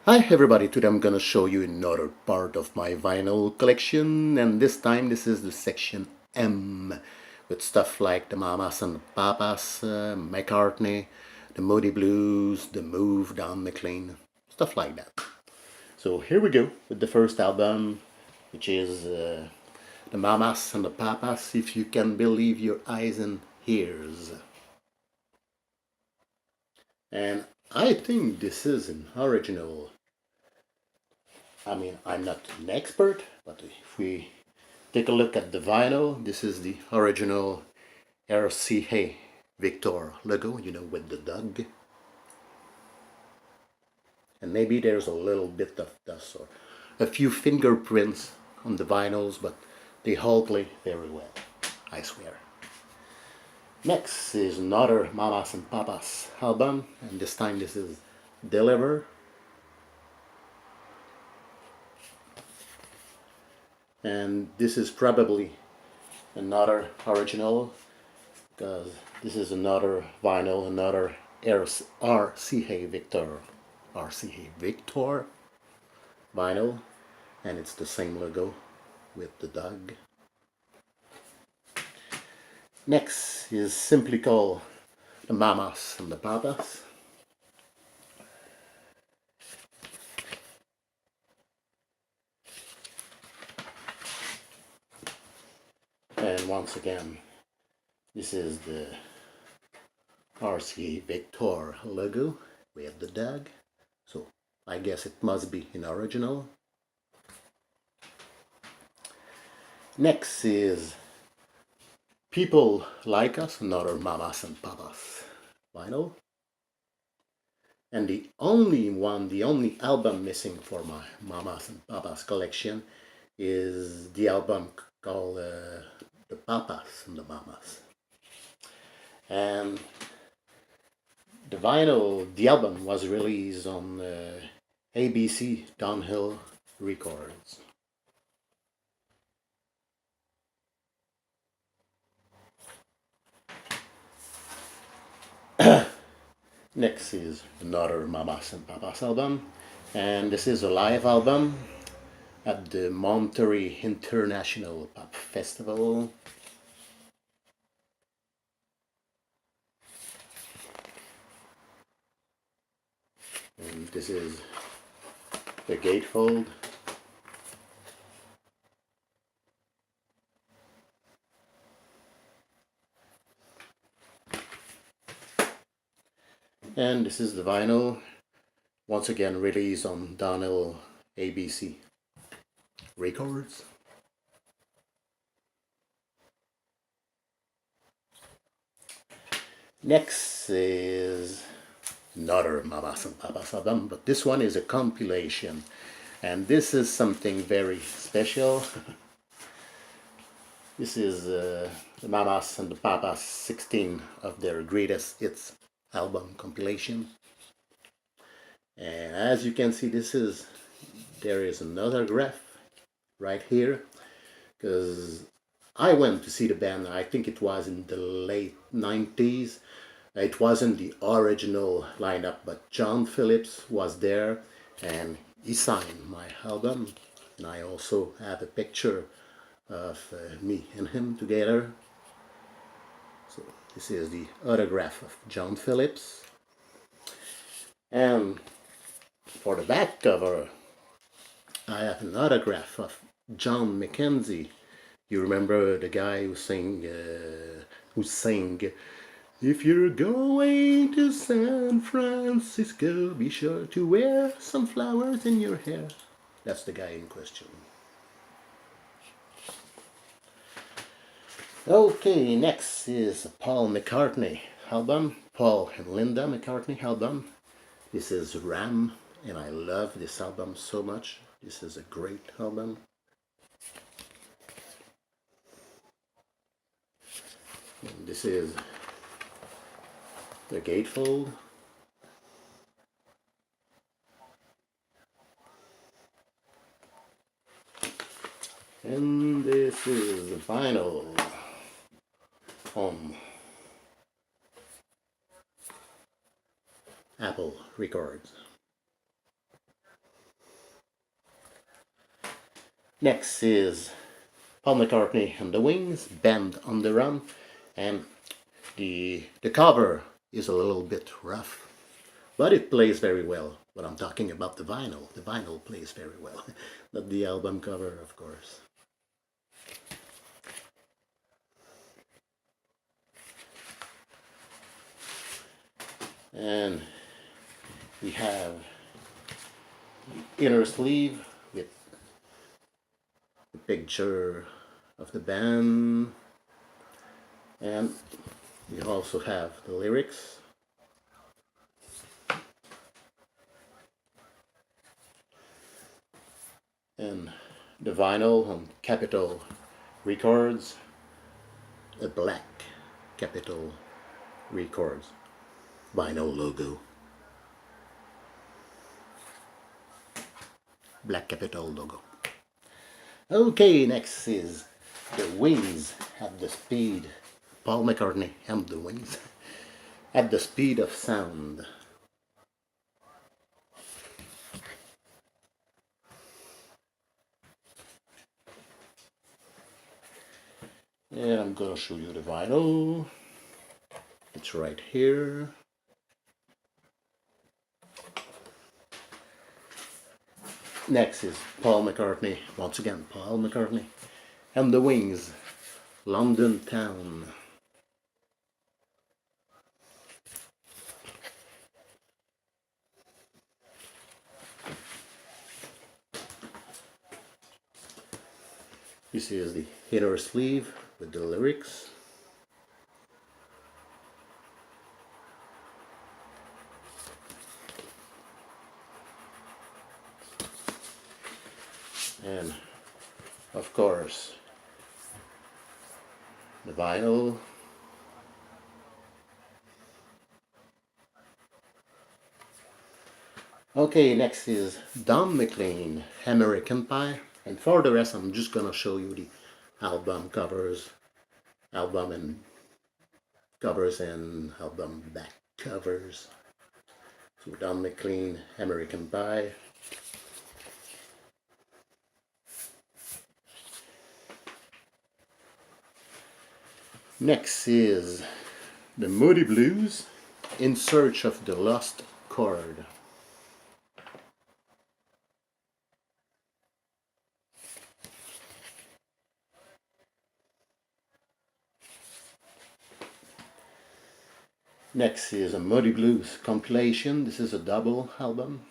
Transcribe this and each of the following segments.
Hi everybody, today I'm gonna show you another part of my vinyl collection, and this time this is the section M with stuff like the Mamas and the Papas, McCartney, the Moody Blues, the Move, Don McLean, stuff like that. So here we go with the first album, which is the Mamas and the Papas, if you can believe your eyes and ears. And I think this is an original. I mean, I'm not an expert, but if we take a look at the vinyl, this is the original RCA Victor logo, with the dog. And maybe there's a little bit of dust or a few fingerprints on the vinyls, but they all play very well, I swear. Next is another Mamas and Papas album, and this time this is Deliver. And this is probably another original because this is another vinyl, another RCA Victor vinyl, and it's the same logo with the dog. Next is simply called the Mamas and the Papas. And once again, this is the RCA Victor logo with the dog. So I guess it must be an original. Next is People Like Us, another Mamas and Papas vinyl. And the only album missing for my Mamas and Papas collection is the album called The Papas and the Mamas. And the album was released on ABC Downhill Records. Next is another Mamas and Papas album, and this is a live album at the Monterey International Pop Festival. And this is the gatefold. And this is the vinyl, once again released on Downhill ABC Records. Next is another Mamas and Papas album, but this one is a compilation, and this is something very special. This is the Mamas and the Papas 16 of their greatest hits album compilation. And as you can see, there is another graph right here, because I went to see the band, I think it was in the late 90s. It wasn't the original lineup, but John Phillips was there and he signed my album. And I also have a picture of me and him together. So this is the autograph of John Phillips. And for the back cover, I have an autograph of John McKenzie. You remember the guy who sang, "If you're going to San Francisco, be sure to wear some flowers in your hair." That's the guy in question. Okay, next is Paul McCartney album, Paul and Linda McCartney album. This is Ram, and I love this album so much. This is a great album. And this is the gatefold. And this is the vinyl on Apple Records. Next is Paul McCartney and the Wings, Band on the Run, and the cover is a little bit rough, but it plays very well. But I'm talking about the vinyl. The vinyl plays very well, not the album cover, of course. And we have the inner sleeve with the picture of the band, and we also have the lyrics. And the vinyl on Capitol Records, a black Capitol Records vinyl logo. Black Capitol logo. Okay, next is the Wings at the speed. Paul McCartney and the Wings at the speed of sound. And I'm gonna show you the vinyl. It's right here. Next is Paul McCartney, once again Paul McCartney and the Wings, London Town. This is the inner sleeve with the lyrics. And of course the vinyl. Okay, next is Don McLean, American Pie, and for the rest I'm just gonna show you the album covers, album and covers and album back covers. So Don McLean, American Pie. Next is the Moody Blues, In Search of the Lost Chord. Next is a Moody Blues compilation. This is a double album,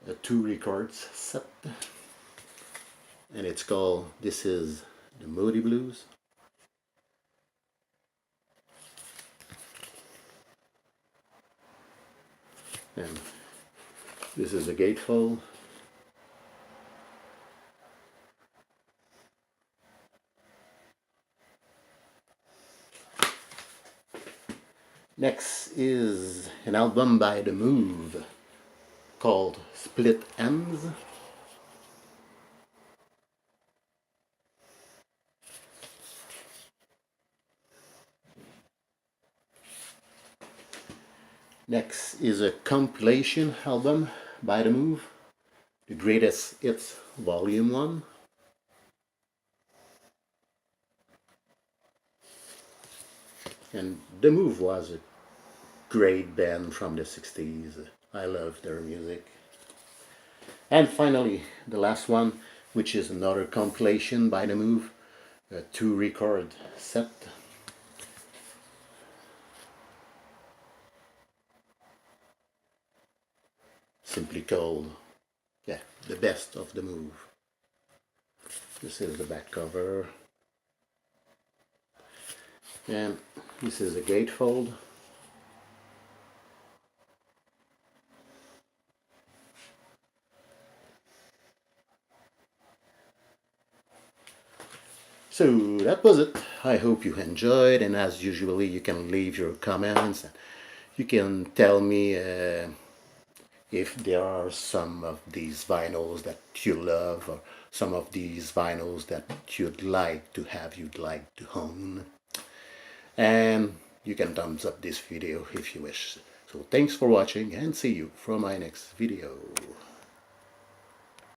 a 2 records set, and it's called This Is the Moody Blues. And this is a gatefold. Next is an album by The Move called Split Ends. Next is a compilation album by The Move, The Greatest Hits Volume 1. And The Move was a great band from the 60s. I love their music. And finally, the last one, which is another compilation by The Move, a 2 record set. Simply called, yeah, The Best of The Move. This is the back cover. And this is a gatefold. So that was it. I hope you enjoyed, and as usually you can leave your comments. You can tell me if there are some of these vinyls that you love, or some of these vinyls that you'd like to own. And you can thumbs up this video if you wish. So thanks for watching, and see you for my next video.